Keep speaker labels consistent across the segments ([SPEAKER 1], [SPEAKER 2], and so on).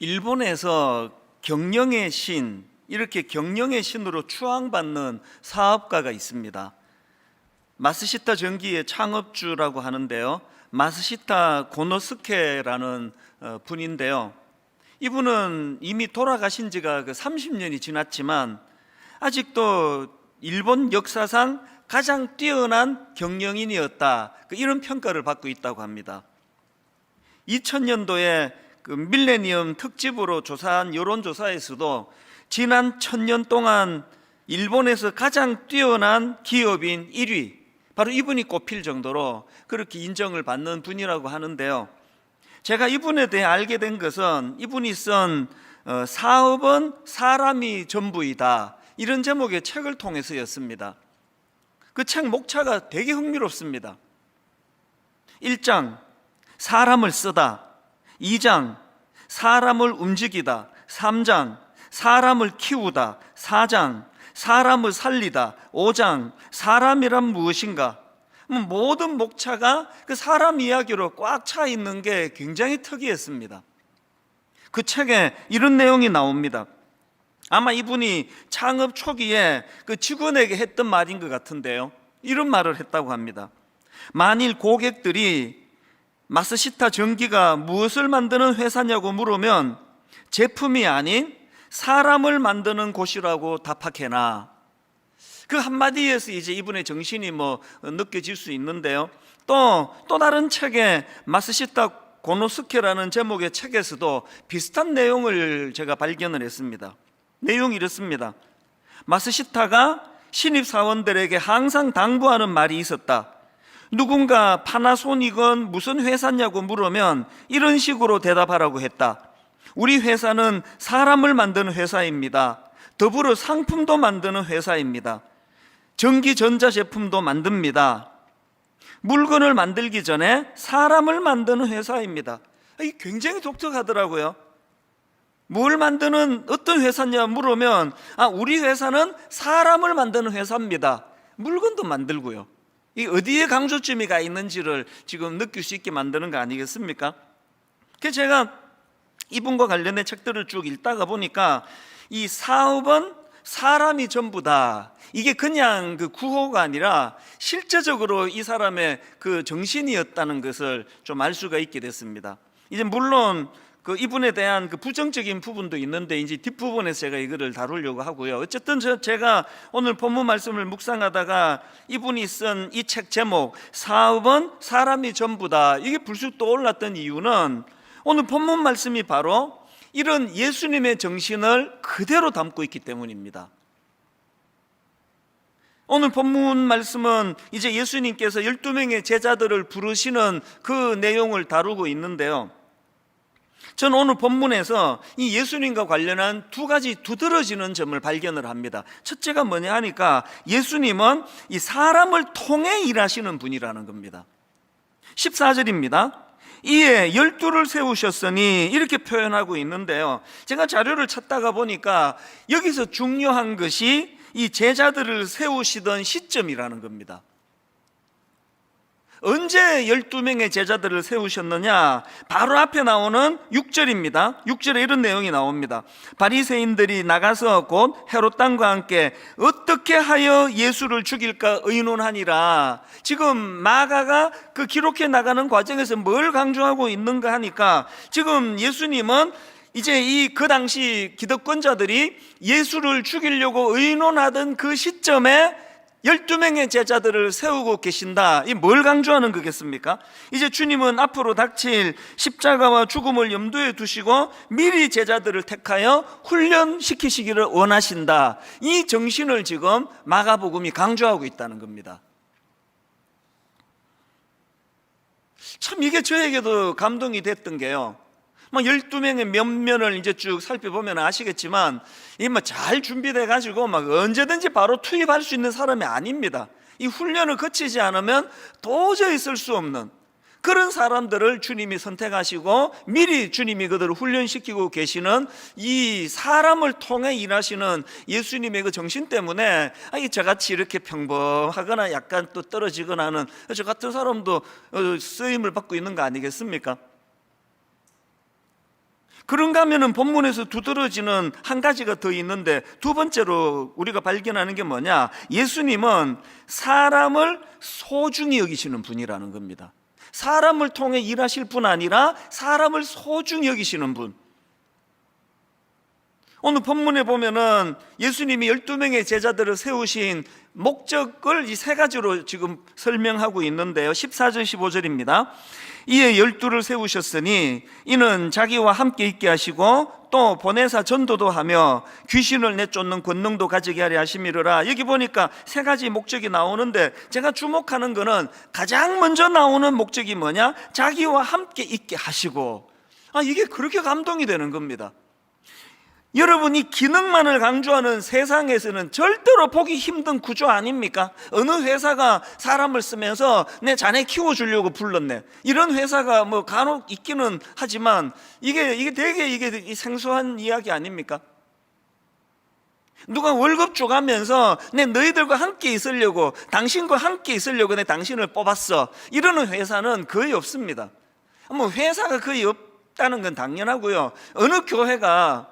[SPEAKER 1] 일본에서 경영의 신, 이렇게 경영의 신으로 추앙받는 사업가가 있습니다. 마스시타 전기의 창업주라고 하는데요, 마스시타 고노스케라는 분인데요, 이분은 이미 돌아가신 지가 30년이 지났지만 아직도 일본 역사상 가장 뛰어난 경영인이었다, 이런 평가를 받고 있다고 합니다. 2000년도에 밀레니엄 특집으로 조사한 여론조사에서도 지난 1000년 동안 일본에서 가장 뛰어난 기업인 1위, 바로 이분이 꼽힐 정도로 그렇게 인정을 받는 분이라고 하는데요, 제가 이분에 대해 알게 된 것은 이분이 쓴 사업은 사람이 전부이다, 이런 제목의 책을 통해서였습니다. 그 책 목차가 되게 흥미롭습니다. 1장 사람을 쓰다, 2장 사람을 움직이다, 3장 사람을 키우다, 4장 사람을 살리다, 5장 사람이란 무엇인가. 모든 목차가 그 사람 이야기로 꽉 차 있는 게 굉장히 특이했습니다. 그 책에 이런 내용이 나옵니다. 아마 이분이 창업 초기에 그 직원에게 했던 말인 것 같은데요, 이런 말을 했다고 합니다. 만일 고객들이 마스시타 전기가 무엇을 만드는 회사냐고 물으면 제품이 아닌 사람을 만드는 곳이라고 답하게나. 그 한마디에서 이제 이분의 정신이 느껴질 수 있는데요, 또 다른 책에 마스시타 고노스케라는 제목의 책에서도 비슷한 내용을 제가 발견을 했습니다. 내용이 이렇습니다. 마스시타가 신입사원들에게 항상 당부하는 말이 있었다. 누군가 파나소닉은 무슨 회사냐고 물으면 이런 식으로 대답하라고 했다. 우리 회사는 사람을 만드는 회사입니다. 더불어 상품도 만드는 회사입니다. 전기 전자제품도 만듭니다. 물건을 만들기 전에 사람을 만드는 회사입니다. 이게 굉장히 독특하더라고요. 뭘 만드는 어떤 회사냐 물으면 우리 회사는 사람을 만드는 회사입니다. 물건도 만들고요. 이 어디에 강조점이 있는지를 지금 느낄 수 있게 만드는 거 아니겠습니까? 그래서 제가 이분과 관련된 책들을 쭉 읽다가 보니까 이 사업은 사람이 전부다, 이게 그냥 그 구호가 아니라 실제적으로 이 사람의 그 정신이었다는 것을 좀 알 수가 있게 됐습니다. 이제 물론 그 이분에 대한 그 부정적인 부분도 있는데 이제 뒷부분에서 제가 이거를 다루려고 하고요. 어쨌든 제가 오늘 본문 말씀을 묵상하다가 이분이 쓴 이 책 제목 사업은 사람이 전부다, 이게 불쑥 떠올랐던 이유는 오늘 본문 말씀이 바로 이런 예수님의 정신을 그대로 담고 있기 때문입니다. 오늘 본문 말씀은 이제 예수님께서 12명의 제자들을 부르시는 그 내용을 다루고 있는데요, 저는 오늘 본문에서 이 예수님과 관련한 두 가지 두드러지는 점을 발견을 합니다. 첫째가 뭐냐 하니까 예수님은 이 사람을 통해 일하시는 분이라는 겁니다. 14절입니다. 이에 12를 세우셨으니, 이렇게 표현하고 있는데요, 제가 자료를 찾다가 보니까 여기서 중요한 것이 이 제자들을 세우시던 시점이라는 겁니다. 언제 12명의 제자들을 세우셨느냐? 바로 앞에 나오는 6절입니다. 6절에 이런 내용이 나옵니다. 바리새인들이 나가서 곧 헤롯 당과 함께 어떻게 하여 예수를 죽일까 의논하니라. 지금 마가가 그 기록해 나가는 과정에서 뭘 강조하고 있는가 하니까 지금 예수님은 이제 그 당시 기득권자들이 예수를 죽이려고 의논하던 그 시점에 12명의 제자들을 세우고 계신다. 이 뭘 강조하는 거겠습니까? 이제 주님은 앞으로 닥칠 십자가와 죽음을 염두에 두시고 미리 제자들을 택하여 훈련시키시기를 원하신다. 이 정신을 지금 마가복음이 강조하고 있다는 겁니다. 참 이게 저에게도 감동이 됐던 게요, 12명의 면면을 이제 쭉 살펴보면 아시겠지만 이 잘 준비돼 가지고 언제든지 바로 투입할 수 있는 사람이 아닙니다. 이 훈련을 거치지 않으면 도저히 쓸 수 없는 그런 사람들을 주님이 선택하시고 미리 주님이 그들을 훈련시키고 계시는 이 사람을 통해 일하시는 예수님의 그 정신 때문에 저같이 이렇게 평범하거나 약간 또 떨어지거나 하는 저 같은 사람도 쓰임을 받고 있는 거 아니겠습니까? 그런가 하면은 본문에서 두드러지는 한 가지가 더 있는데, 두 번째로 우리가 발견하는 게 뭐냐? 예수님은 사람을 소중히 여기시는 분이라는 겁니다. 사람을 통해 일하실 분 아니라 사람을 소중히 여기시는 분. 오늘 본문에 보면은 예수님이 12명의 제자들을 세우신 목적을 이 세 가지로 지금 설명하고 있는데요. 14절 15절입니다. 이에 12를 세우셨으니 이는 자기와 함께 있게 하시고 또 보내사 전도도 하며 귀신을 내쫓는 권능도 가지게 하려 하심이로라. 여기 보니까 세 가지 목적이 나오는데, 제가 주목하는 거는 가장 먼저 나오는 목적이 뭐냐? 자기와 함께 있게 하시고. 이게 그렇게 감동이 되는 겁니다. 여러분이 기능만을 강조하는 세상에서는 절대로 보기 힘든 구조 아닙니까? 어느 회사가 사람을 쓰면서 내 자네 키워주려고 불렀네, 이런 회사가 뭐 간혹 있기는 하지만 이게 되게 생소한 이야기 아닙니까? 누가 월급 줘가면서 내 너희들과 함께 있으려고, 당신과 함께 있으려고 내 당신을 뽑았어, 이러는 회사는 거의 없습니다. 뭐 회사가 거의 없다는 건 당연하고요. 어느 교회가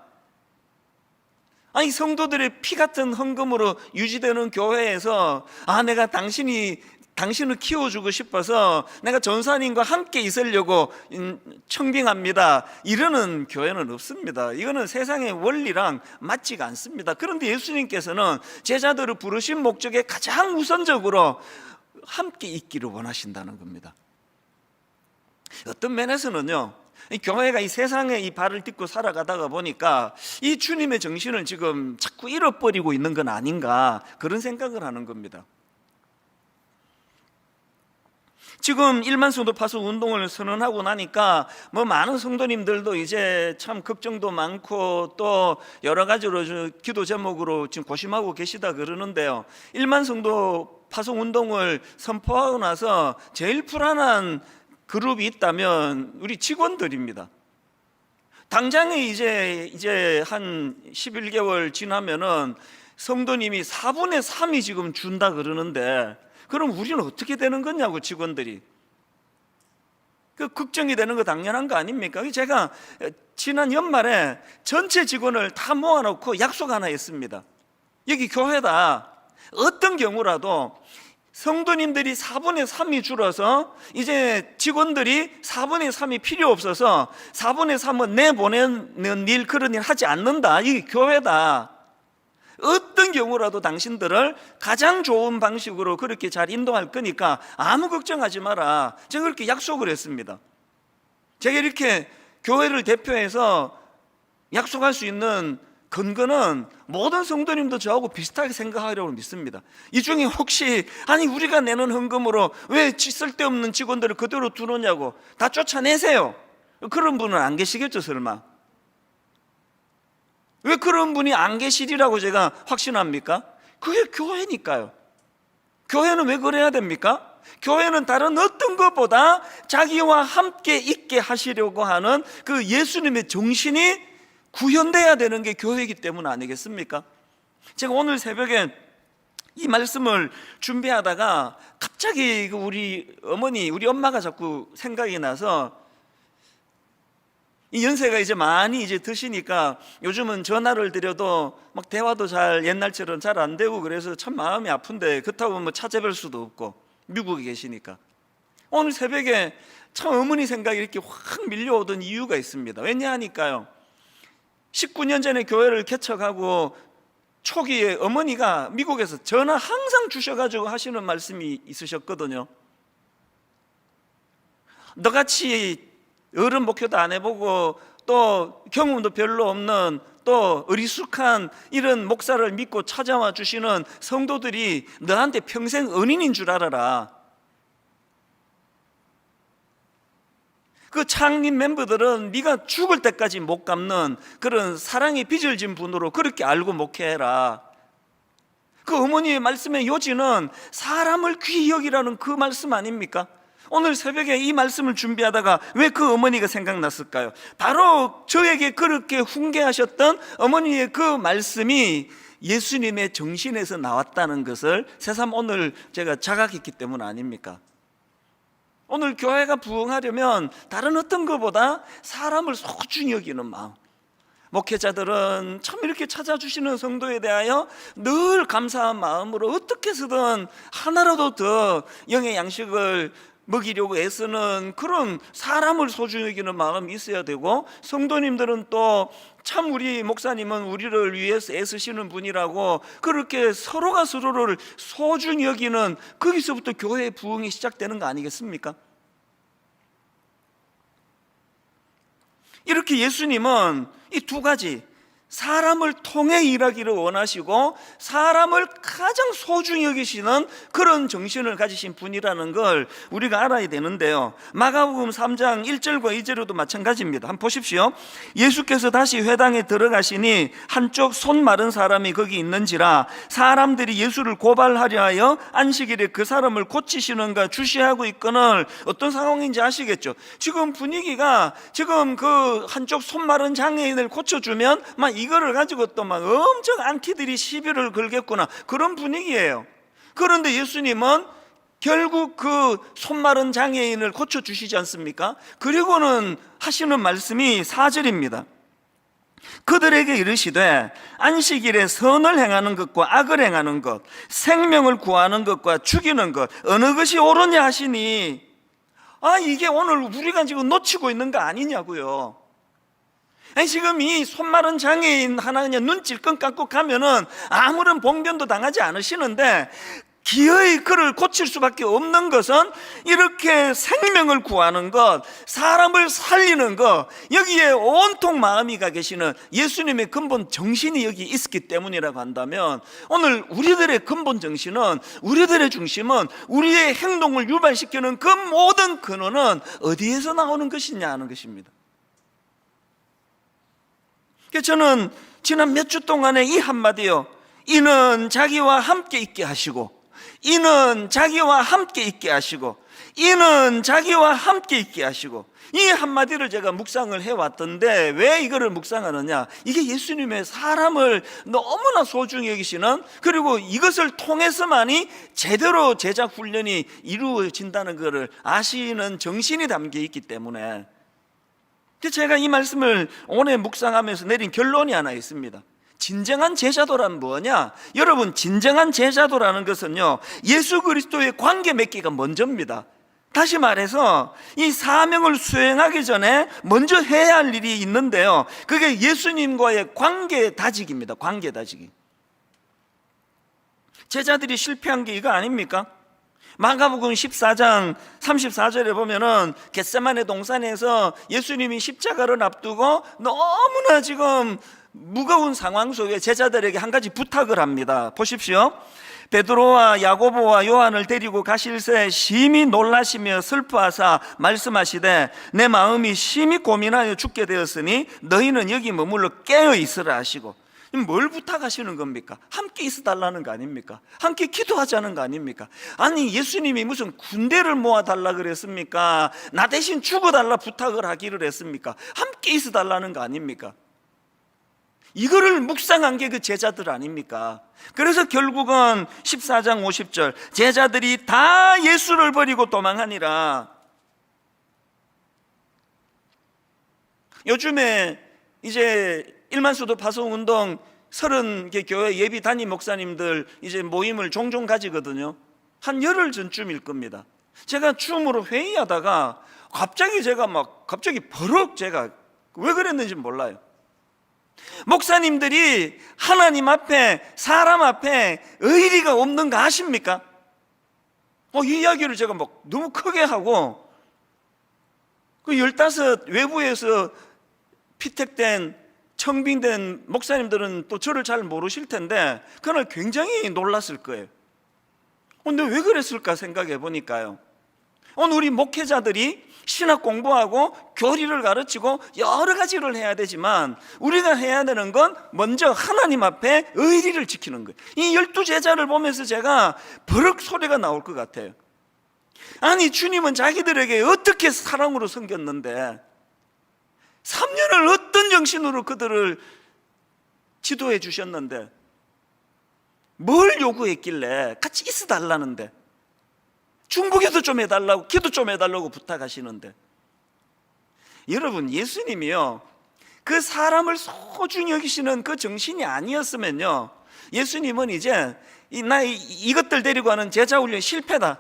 [SPEAKER 1] 성도들의 피 같은 헌금으로 유지되는 교회에서 내가 당신을 키워주고 싶어서 내가 전사님과 함께 있으려고 청빙합니다, 이러는 교회는 없습니다. 이거는 세상의 원리랑 맞지가 않습니다. 그런데 예수님께서는 제자들을 부르신 목적에 가장 우선적으로 함께 있기를 원하신다는 겁니다. 어떤 면에서는요, 이 교회가 이 세상에 이 발을 딛고 살아가다가 보니까 이 주님의 정신을 지금 자꾸 잃어버리고 있는 건 아닌가, 그런 생각을 하는 겁니다. 지금 1만 성도 파송 운동을 선언하고 나니까 많은 성도님들도 이제 참 걱정도 많고 또 여러 가지로 기도 제목으로 지금 고심하고 계시다 그러는데요. 1만 성도 파송 운동을 선포하고 나서 제일 불안한 그룹이 있다면 우리 직원들입니다. 당장에 이제 한 11개월 지나면은 성도님이 4분의 3이 지금 준다 그러는데, 그럼 우리는 어떻게 되는 거냐고, 직원들이. 그 걱정이 되는 거 당연한 거 아닙니까? 제가 지난 연말에 전체 직원을 다 모아놓고 약속 하나 했습니다. 여기 교회다, 어떤 경우라도 성도님들이 4분의 3이 줄어서 이제 직원들이 4분의 3이 필요 없어서 4분의 3은 내보내는 일, 그런 일 하지 않는다. 이게 교회다. 어떤 경우라도 당신들을 가장 좋은 방식으로 그렇게 잘 인도할 거니까 아무 걱정하지 마라. 제가 그렇게 약속을 했습니다. 제가 이렇게 교회를 대표해서 약속할 수 있는 근거는 모든 성도님도 저하고 비슷하게 생각하리라고 믿습니다. 이 중에 혹시 우리가 내는 헌금으로 왜 쓸데없는 직원들을 그대로 두느냐고 다 쫓아내세요, 그런 분은 안 계시겠죠, 설마? 왜 그런 분이 안 계시리라고 제가 확신합니까? 그게 교회니까요. 교회는 왜 그래야 됩니까? 교회는 다른 어떤 것보다 자기와 함께 있게 하시려고 하는 그 예수님의 정신이 구현돼야 되는 게 교회이기 때문 아니겠습니까? 제가 오늘 새벽에 이 말씀을 준비하다가 갑자기 우리 어머니, 우리 엄마가 자꾸 생각이 나서, 이 연세가 이제 많이 드시니까 요즘은 전화를 드려도 막 대화도 잘 옛날처럼 잘 안 되고 그래서 참 마음이 아픈데, 그렇다고 찾아뵐 수도 없고 미국에 계시니까 오늘 새벽에 참 어머니 생각이 이렇게 확 밀려오던 이유가 있습니다. 왜냐하니까요, 19년 전에 교회를 개척하고 초기에 어머니가 미국에서 전화 항상 주셔가지고 하시는 말씀이 있으셨거든요. 너같이 어른 목회도 안 해보고 또 경험도 별로 없는 또 어리숙한 이런 목사를 믿고 찾아와 주시는 성도들이 너한테 평생 은인인 줄 알아라. 그 창립 멤버들은 네가 죽을 때까지 못 갚는 그런 사랑의 빚을 진 분으로 그렇게 알고 목회해라. 그 어머니의 말씀의 요지는 사람을 귀히 여기라는 그 말씀 아닙니까? 오늘 새벽에 이 말씀을 준비하다가 왜 그 어머니가 생각났을까요? 바로 저에게 그렇게 훈계하셨던 어머니의 그 말씀이 예수님의 정신에서 나왔다는 것을 새삼 오늘 제가 자각했기 때문 아닙니까? 오늘 교회가 부흥하려면 다른 어떤 것보다 사람을 소중히 여기는 마음, 목회자들은 참 이렇게 찾아주시는 성도에 대하여 늘 감사한 마음으로 어떻게 해서든 하나라도 더 영의 양식을 먹이려고 애쓰는 그런 사람을 소중히 여기는 마음이 있어야 되고, 성도님들은 또 참 우리 목사님은 우리를 위해서 애쓰시는 분이라고 그렇게 서로가 서로를 소중히 여기는, 거기서부터 교회의 부흥이 시작되는 거 아니겠습니까? 이렇게 예수님은 이 두 가지, 사람을 통해 일하기를 원하시고 사람을 가장 소중히 여기시는 그런 정신을 가지신 분이라는 걸 우리가 알아야 되는데요, 마가복음 3장 1절과 2절에도 마찬가지입니다. 한번 보십시오. 예수께서 다시 회당에 들어가시니 한쪽 손 마른 사람이 거기 있는지라 사람들이 예수를 고발하려 하여 안식일에 그 사람을 고치시는가 주시하고 있거늘. 어떤 상황인지 아시겠죠? 지금 분위기가, 지금 그 한쪽 손 마른 장애인을 고쳐주면 막 이거를 가지고 또 막 엄청 안티들이 시비를 걸겠구나, 그런 분위기예요. 그런데 예수님은 결국 그 손 마른 장애인을 고쳐주시지 않습니까? 그리고는 하시는 말씀이 4절입니다. 그들에게 이르시되 안식일에 선을 행하는 것과 악을 행하는 것, 생명을 구하는 것과 죽이는 것 어느 것이 옳으냐 하시니, 이게 오늘 우리가 지금 놓치고 있는 거 아니냐고요. 아니, 지금 이 손 마른 장애인 하나 그냥 눈 찔끔 감고 가면은 아무런 봉변도 당하지 않으시는데, 기어이 그를 고칠 수밖에 없는 것은 이렇게 생명을 구하는 것, 사람을 살리는 것, 여기에 온통 마음이 가 계시는 예수님의 근본 정신이 여기 있었기 때문이라고 한다면, 오늘 우리들의 근본 정신은, 우리들의 중심은, 우리의 행동을 유발시키는 그 모든 근원은 어디에서 나오는 것이냐 하는 것입니다. 저는 지난 몇 주 동안에 이 한마디요, 이는 자기와 함께 있게 하시고, 이는 자기와 함께 있게 하시고, 이는 자기와 함께 있게 하시고, 이 한마디를 제가 묵상을 해왔던데, 왜 이거를 묵상하느냐, 이게 예수님의 사람을 너무나 소중히 여기시는, 그리고 이것을 통해서만이 제대로 제자 훈련이 이루어진다는 것을 아시는 정신이 담겨 있기 때문에, 제가 이 말씀을 오늘 묵상하면서 내린 결론이 하나 있습니다. 진정한 제자도란 뭐냐? 여러분, 진정한 제자도라는 것은요, 예수 그리스도의 관계 맺기가 먼저입니다. 다시 말해서 이 사명을 수행하기 전에 먼저 해야 할 일이 있는데요, 그게 예수님과의 관계 다지기입니다. 관계 다지기. 제자들이 실패한 게 이거 아닙니까? 마가복음 14장 34절에 보면은 겟세마네 동산에서 예수님이 십자가를 앞두고 너무나 지금 무거운 상황 속에 제자들에게 한 가지 부탁을 합니다. 보십시오. 베드로와 야고보와 요한을 데리고 가실새 심히 놀라시며 슬퍼하사 말씀하시되 내 마음이 심히 고민하여 죽게 되었으니 너희는 여기 머물러 깨어 있으라 하시고, 뭘 부탁하시는 겁니까? 함께 있어달라는 거 아닙니까? 함께 기도하자는 거 아닙니까? 아니, 예수님이 무슨 군대를 모아달라 그랬습니까? 나 대신 죽어달라 부탁을 하기를 했습니까? 함께 있어달라는 거 아닙니까? 이거를 묵상한 게 그 제자들 아닙니까? 그래서 결국은 14장 50절 제자들이 다 예수를 버리고 도망하니라. 요즘에 이제 일만수도 파송운동 30개 교회 예비 담임 목사님들 이제 모임을 종종 가지거든요. 한 열흘 전쯤일 겁니다. 제가 줌으로 회의하다가 갑자기 버럭 제가 왜 그랬는지 몰라요. 목사님들이 하나님 앞에, 사람 앞에 의리가 없는 거 아십니까? 이 이야기를 제가 너무 크게 하고, 그 15 외부에서 피택된 청빙된 목사님들은 또 저를 잘 모르실 텐데 그날 굉장히 놀랐을 거예요. 근데 왜 그랬을까 생각해 보니까요, 오늘 우리 목회자들이 신학 공부하고 교리를 가르치고 여러 가지를 해야 되지만 우리가 해야 되는 건 먼저 하나님 앞에 의리를 지키는 거예요. 이 12제자를 보면서 제가 버럭 소리가 나올 것 같아요. 아니, 주님은 자기들에게 어떻게 사랑으로 섬겼는데 3년을 어떤 정신으로 그들을 지도해 주셨는데 뭘 요구했길래 같이 있어 달라는데, 중보기도 좀 해달라고, 기도 좀 해달라고 부탁하시는데, 여러분, 예수님이요, 그 사람을 소중히 여기시는 그 정신이 아니었으면요, 예수님은 이제 이것들 데리고 하는 제자 훈련 실패다,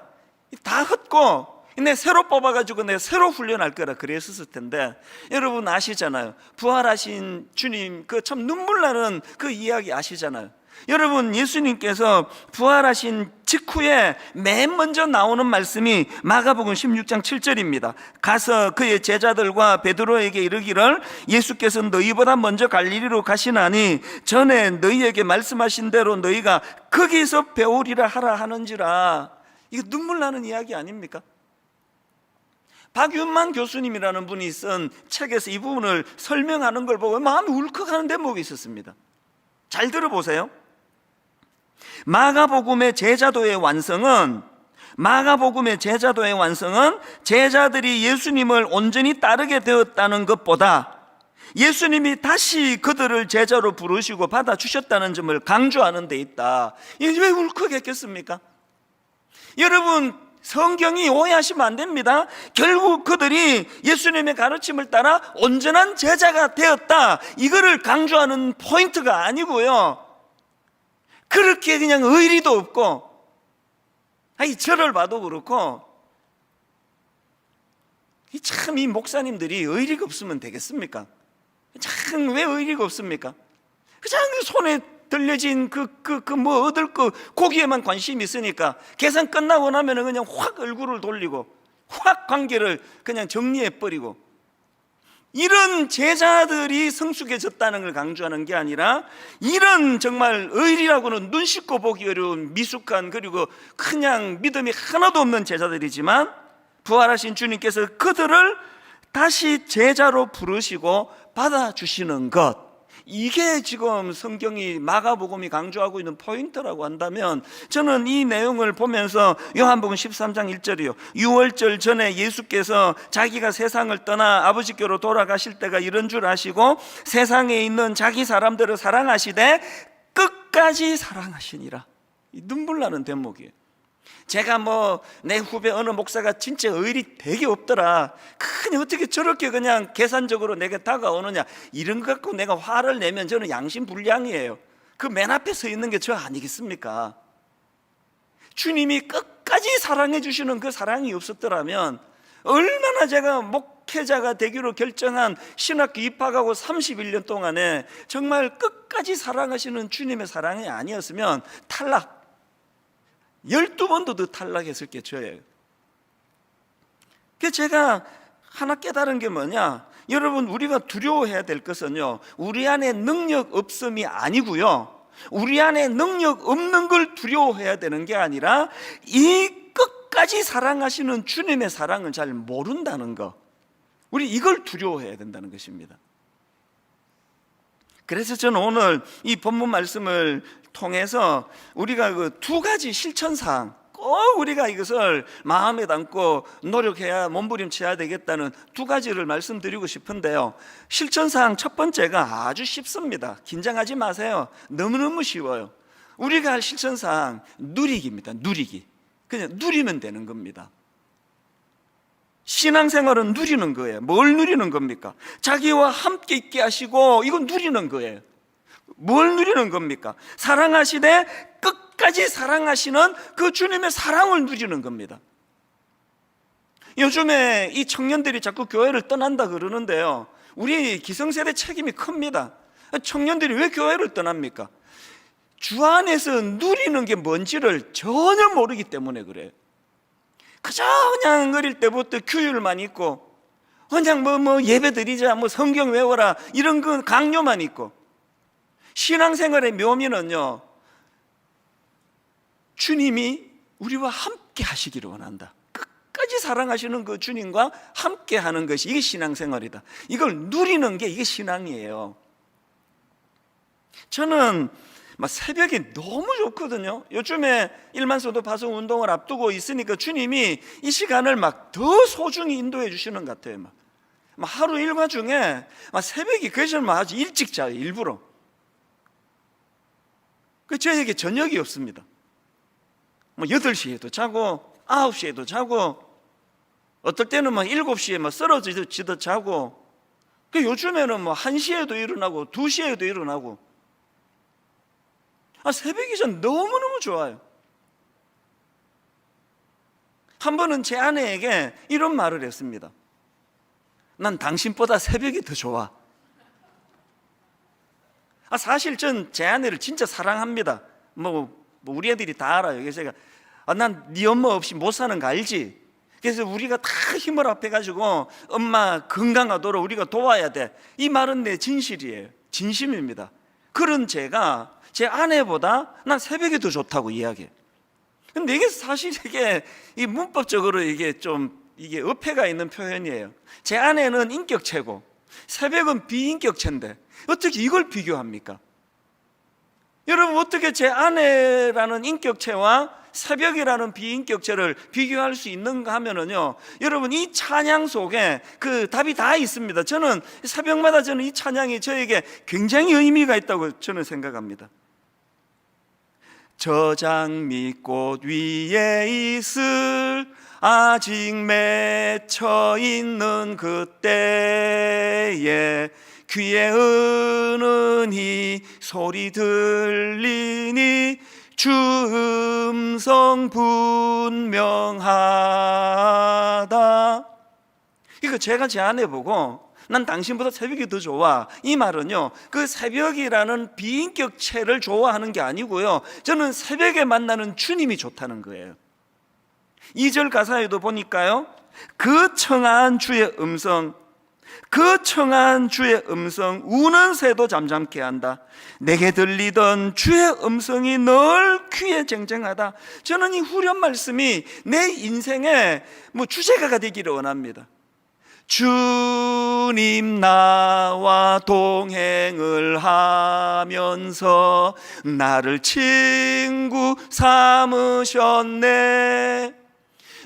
[SPEAKER 1] 다 헛고 내 새로 뽑아가지고 내 새로 훈련할 거라 그랬었을 텐데, 여러분 아시잖아요. 부활하신 주님 그 참 눈물 나는 그 이야기 아시잖아요. 여러분, 예수님께서 부활하신 직후에 맨 먼저 나오는 말씀이 마가복음 16장 7절입니다. 가서 그의 제자들과 베드로에게 이르기를 예수께서 너희보다 먼저 갈릴리로 가시나니 전에 너희에게 말씀하신 대로 너희가 거기서 배우리라 하라 하는지라. 이거 눈물 나는 이야기 아닙니까? 박윤만 교수님이라는 분이 쓴 책에서 이 부분을 설명하는 걸 보고 마음이 울컥하는 대목이 있었습니다. 잘 들어보세요. 마가복음의 제자도의 완성은 제자들이 예수님을 온전히 따르게 되었다는 것보다 예수님이 다시 그들을 제자로 부르시고 받아주셨다는 점을 강조하는 데 있다. 이게 왜 울컥했겠습니까? 여러분, 성경이 오해하시면 안 됩니다. 결국 그들이 예수님의 가르침을 따라 온전한 제자가 되었다, 이거를 강조하는 포인트가 아니고요, 그렇게 그냥 의리도 없고, 저를 봐도 그렇고, 참 이 목사님들이 의리가 없으면 되겠습니까? 참 왜 의리가 없습니까? 그냥 손에 들려진 뭐 얻을 거 고기에만 관심이 있으니까 계산 끝나고 나면은 그냥 확 얼굴을 돌리고 확 관계를 그냥 정리해버리고, 이런 제자들이 성숙해졌다는 걸 강조하는 게 아니라, 이런 정말 의리라고는 눈 씻고 보기 어려운 미숙한, 그리고 그냥 믿음이 하나도 없는 제자들이지만 부활하신 주님께서 그들을 다시 제자로 부르시고 받아주시는 것, 이게 지금 성경이, 마가복음이 강조하고 있는 포인트라고 한다면, 저는 이 내용을 보면서 요한복음 13장 1절이요, 유월절 전에 예수께서 자기가 세상을 떠나 아버지께로 돌아가실 때가 이런 줄 아시고 세상에 있는 자기 사람들을 사랑하시되 끝까지 사랑하시니라. 눈물 나는 대목이에요. 제가 내 후배 어느 목사가 진짜 의리 되게 없더라, 그냥 어떻게 저렇게 그냥 계산적으로 내게 다가오느냐, 이런 것 갖고 내가 화를 내면 저는 양심불량이에요. 그 맨 앞에 서 있는 게 저 아니겠습니까? 주님이 끝까지 사랑해 주시는 그 사랑이 없었더라면 얼마나, 제가 목회자가 되기로 결정한 신학교 입학하고 31년 동안에 정말 끝까지 사랑하시는 주님의 사랑이 아니었으면 탈락, 12번도 더 탈락했을 게 저예요. 그래서 제가 하나 깨달은 게 뭐냐, 여러분, 우리가 두려워해야 될 것은요, 우리 안에 능력 없음이 아니고요, 우리 안에 능력 없는 걸 두려워해야 되는 게 아니라 이 끝까지 사랑하시는 주님의 사랑을 잘 모른다는 거, 우리 이걸 두려워해야 된다는 것입니다. 그래서 저는 오늘 이 본문 말씀을 통해서 우리가 그 두 가지 실천사항, 꼭 우리가 이것을 마음에 담고 노력해야, 몸부림쳐야 되겠다는 두 가지를 말씀드리고 싶은데요, 실천사항 첫 번째가 아주 쉽습니다. 긴장하지 마세요. 너무너무 쉬워요. 우리가 할 실천사항, 누리기입니다. 누리기. 그냥 누리면 되는 겁니다. 신앙생활은 누리는 거예요. 뭘 누리는 겁니까? 자기와 함께 있게 하시고, 이건 누리는 거예요. 뭘 누리는 겁니까? 사랑하시되 끝까지 사랑하시는 그 주님의 사랑을 누리는 겁니다. 요즘에 이 청년들이 자꾸 교회를 떠난다 그러는데요, 우리 기성세대 책임이 큽니다. 청년들이 왜 교회를 떠납니까? 주 안에서 누리는 게 뭔지를 전혀 모르기 때문에 그래요. 그저 그냥 어릴 때부터 규율만 있고, 그냥 예배 드리자, 성경 외워라, 이런 그 강요만 있고, 신앙생활의 묘미는요, 주님이 우리와 함께 하시기를 원한다. 끝까지 사랑하시는 그 주님과 함께 하는 것이, 이게 신앙생활이다. 이걸 누리는 게 이게 신앙이에요. 저는 새벽이 너무 좋거든요. 요즘에 일만소도 파송 운동을 앞두고 있으니까 주님이 이 시간을 더 소중히 인도해 주시는 것 같아요. 하루 일과 중에 새벽이 그전만 아주 일찍 자요, 일부러. 저에게 저녁이 없습니다. 8시에도 자고 9시에도 자고, 어떨 때는 뭐 7시에 뭐 쓰러지듯 자고, 그 요즘에는 뭐 1시에도 일어나고 2시에도 일어나고. 새벽 기전 너무너무 좋아요. 한 번은 제 아내에게 이런 말을 했습니다. 난 당신보다 새벽이 더 좋아. 사실 전 제 아내를 진짜 사랑합니다. 뭐 우리 애들이 다 알아요. 그래서 제가 난 네 엄마 없이 못 사는 거 알지? 그래서 우리가 다 힘을 합해가지고 엄마 건강하도록 우리가 도와야 돼. 이 말은 내 진실이에요. 진심입니다. 그런 제가 제 아내보다 난 새벽이 더 좋다고 이야기해요. 근데 이게 사실 이 문법적으로 이게 어폐가 있는 표현이에요. 제 아내는 인격체고 새벽은 비인격체인데 어떻게 이걸 비교합니까? 여러분, 어떻게 제 아내라는 인격체와 새벽이라는 비인격체를 비교할 수 있는가 하면은요, 여러분, 이 찬양 속에 그 답이 다 있습니다. 저는 새벽마다 이 찬양이 저에게 굉장히 의미가 있다고 저는 생각합니다. 저 장미꽃 위에 있을 아직 맺혀 있는 그때에 귀에 은은히 소리 들리니 주 음성 분명하다. 이거 제가 제 아내 보고 난 당신보다 새벽이 더 좋아, 이 말은요, 그 새벽이라는 비인격체를 좋아하는 게 아니고요, 저는 새벽에 만나는 주님이 좋다는 거예요. 2절 가사에도 보니까요, 그 청한 주의 음성, 그 청한 주의 음성 우는 새도 잠잠케 한다. 내게 들리던 주의 음성이 늘 귀에 쟁쟁하다. 저는 이 후렴 말씀이 내 인생의 주제가가 되기를 원합니다. 주님 나와 동행을 하면서 나를 친구 삼으셨네.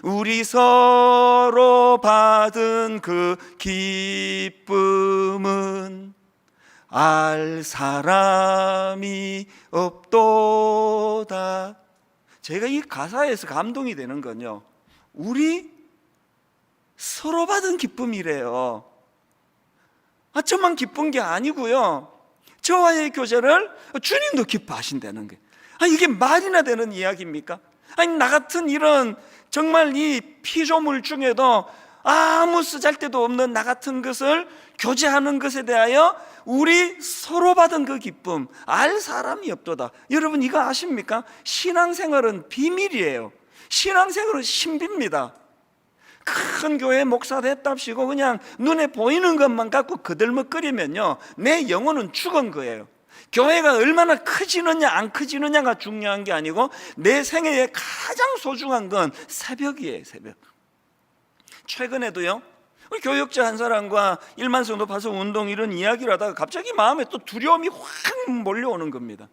[SPEAKER 1] 우리 서로 받은 그 기쁨은 알 사람이 없도다. 제가 이 가사에서 감동이 되는 건요, 우리 서로 받은 기쁨이래요. 저만 기쁜 게 아니고요, 저와의 교제를 주님도 기뻐하신다는 게, 이게 말이나 되는 이야기입니까? 나 같은 이런 정말 이 피조물 중에도 아무 쓰잘데도 없는 나 같은 것을 교제하는 것에 대하여 우리 서로 받은 그 기쁨 알 사람이 없도다. 여러분, 이거 아십니까? 신앙생활은 비밀이에요. 신앙생활은 신비입니다. 큰 교회 목사 됐답시고 그냥 눈에 보이는 것만 갖고 그들먹거리면요, 내 영혼은 죽은 거예요. 교회가 얼마나 커지느냐 안 커지느냐가 중요한 게 아니고 내 생애에 가장 소중한 건 새벽이에요. 새벽. 최근에도요, 우리 교역자 한 사람과 1만 성도 파송 운동 이런 이야기를 하다가 갑자기 마음에 또 두려움이 확 몰려오는 겁니다.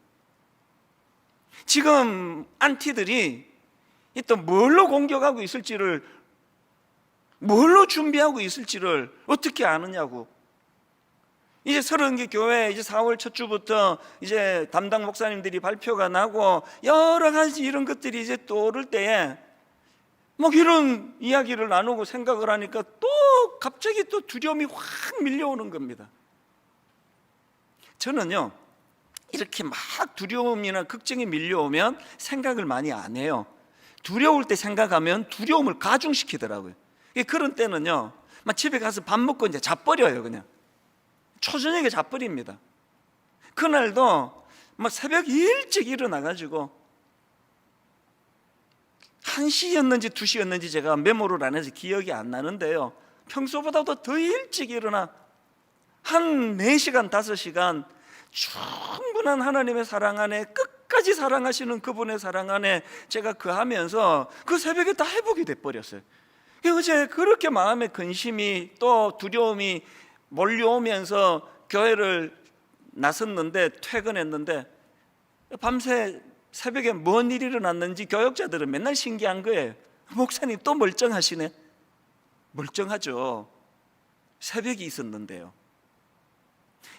[SPEAKER 1] 지금 안티들이 또 뭘로 공격하고 있을지를, 뭘로 준비하고 있을지를 어떻게 아느냐고. 이제 30개 교회 이제 4월 첫 주부터 이제 담당 목사님들이 발표가 나고 여러 가지 이런 것들이 이제 또 오를 때에 이런 이야기를 나누고 생각을 하니까 또 갑자기 또 두려움이 확 밀려오는 겁니다. 저는요, 이렇게 막 두려움이나 걱정이 밀려오면 생각을 많이 안 해요. 두려울 때 생각하면 두려움을 가중시키더라고요. 그런 때는요, 집에 가서 밥 먹고 이제 자버려요. 그냥 초저녁에 자버립니다. 그날도 새벽 일찍 일어나가지고 1시였는지 2시였는지 제가 메모를 안 해서 기억이 안 나는데요, 평소보다도 더 일찍 일어나 한 4시간 5시간 충분한 하나님의 사랑 안에, 끝까지 사랑하시는 그분의 사랑 안에 제가 거하면서 그 새벽에 다 회복이 돼버렸어요. 어제 그렇게 마음의 근심이 또 두려움이 몰려오면서 교회를 나섰는데, 퇴근했는데 밤새 새벽에 뭔 일이 일어났는지 교역자들은 맨날 신기한 거예요. 목사님 또 멀쩡하시네. 멀쩡하죠. 새벽이 있었는데요.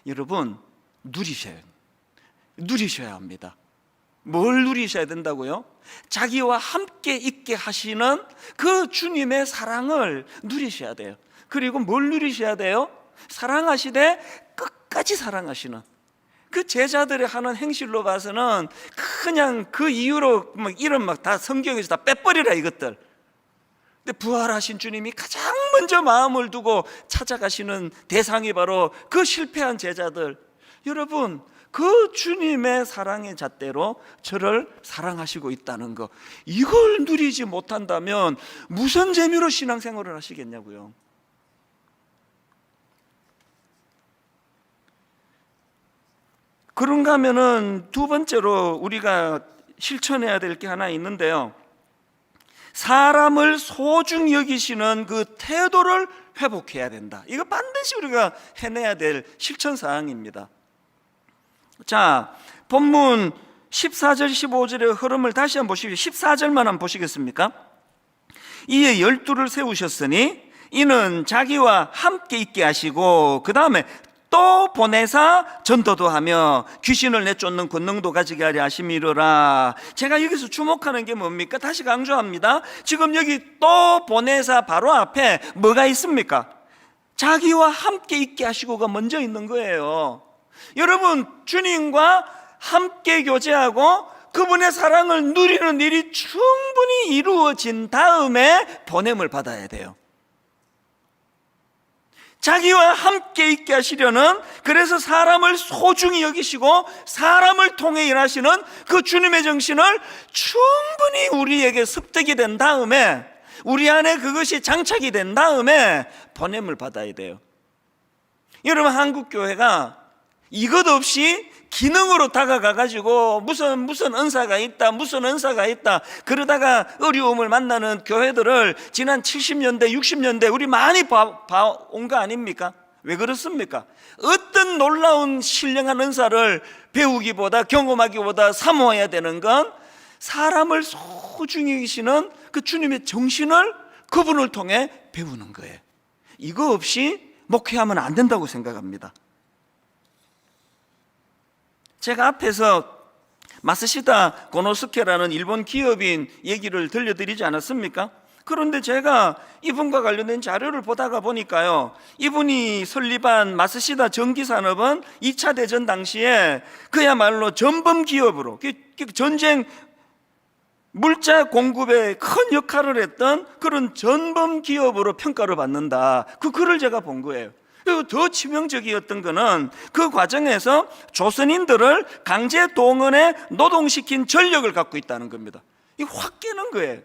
[SPEAKER 1] 여러분, 누리셔야 합니다. 뭘 누리셔야 된다고요? 자기와 함께 있게 하시는 그 주님의 사랑을 누리셔야 돼요. 그리고 뭘 누리셔야 돼요? 사랑하시되 끝까지 사랑하시는 그 제자들의 하는 행실로 봐서는 그냥 그 이유로 이런 다 성경에서 다 빼버리라 이것들. 근데 부활하신 주님이 가장 먼저 마음을 두고 찾아가시는 대상이 바로 그 실패한 제자들. 여러분, 그 주님의 사랑의 잣대로 저를 사랑하시고 있다는 거, 이걸 누리지 못한다면 무슨 재미로 신앙생활을 하시겠냐고요. 그런가 하면은 두 번째로 우리가 실천해야 될 게 하나 있는데요, 사람을 소중히 여기시는 그 태도를 회복해야 된다. 이거 반드시 우리가 해내야 될 실천사항입니다. 자, 본문 14절 15절의 흐름을 다시 한번 보십시오. 14절만 한번 보시겠습니까? 이에 12를 세우셨으니 이는 자기와 함께 있게 하시고 그 다음에 또 보내사 전도도 하며 귀신을 내쫓는 권능도 가지게 하려 하심이로라. 제가 여기서 주목하는 게 뭡니까? 다시 강조합니다. 지금 여기 또 보내사 바로 앞에 뭐가 있습니까? 자기와 함께 있게 하시고가 먼저 있는 거예요. 여러분, 주님과 함께 교제하고 그분의 사랑을 누리는 일이 충분히 이루어진 다음에 보냄을 받아야 돼요. 자기와 함께 있게 하시려는, 그래서 사람을 소중히 여기시고 사람을 통해 일하시는 그 주님의 정신을 충분히 우리에게 습득이 된 다음에, 우리 안에 그것이 장착이 된 다음에 보냄을 받아야 돼요. 여러분, 한국교회가 이것 없이 기능으로 다가가가지고 무슨 은사가 있다 그러다가 어려움을 만나는 교회들을 지난 70년대 60년대 우리 많이 봐온 거 아닙니까? 왜 그렇습니까? 어떤 놀라운 신령한 은사를 배우기보다 경험하기보다 사모해야 되는 건 사람을 소중히 여기시는 그 주님의 정신을 그분을 통해 배우는 거예요. 이거 없이 목회하면 안 된다고 생각합니다. 제가 앞에서 마스시다 고노스케라는 일본 기업인 얘기를 들려드리지 않았습니까? 그런데 제가 이분과 관련된 자료를 보다가 보니까요, 이분이 설립한 마스시다 전기산업은 2차 대전 당시에 그야말로 전범 기업으로, 전쟁 물자 공급에 큰 역할을 했던 그런 전범 기업으로 평가를 받는다. 그 글을 제가 본 거예요. 그리고 더 치명적이었던 것은 그 과정에서 조선인들을 강제 동원해 노동시킨 전력을 갖고 있다는 겁니다. 이게 확 깨는 거예요.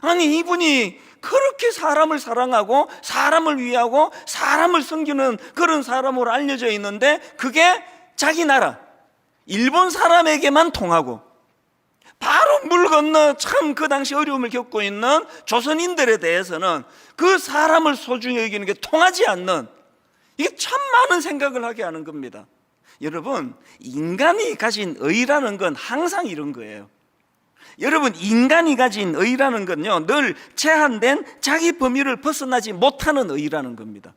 [SPEAKER 1] 아니, 이분이 그렇게 사람을 사랑하고 사람을 위하고 사람을 섬기는 그런 사람으로 알려져 있는데 그게 자기 나라 일본 사람에게만 통하고 바로 물 건너 참 그 당시 어려움을 겪고 있는 조선인들에 대해서는 그 사람을 소중히 여기는 게 통하지 않는, 이게 참 많은 생각을 하게 하는 겁니다. 여러분, 인간이 가진 의라는 건 항상 이런 거예요. 여러분, 인간이 가진 의라는 건요, 늘 제한된 자기 범위를 벗어나지 못하는 의라는 겁니다.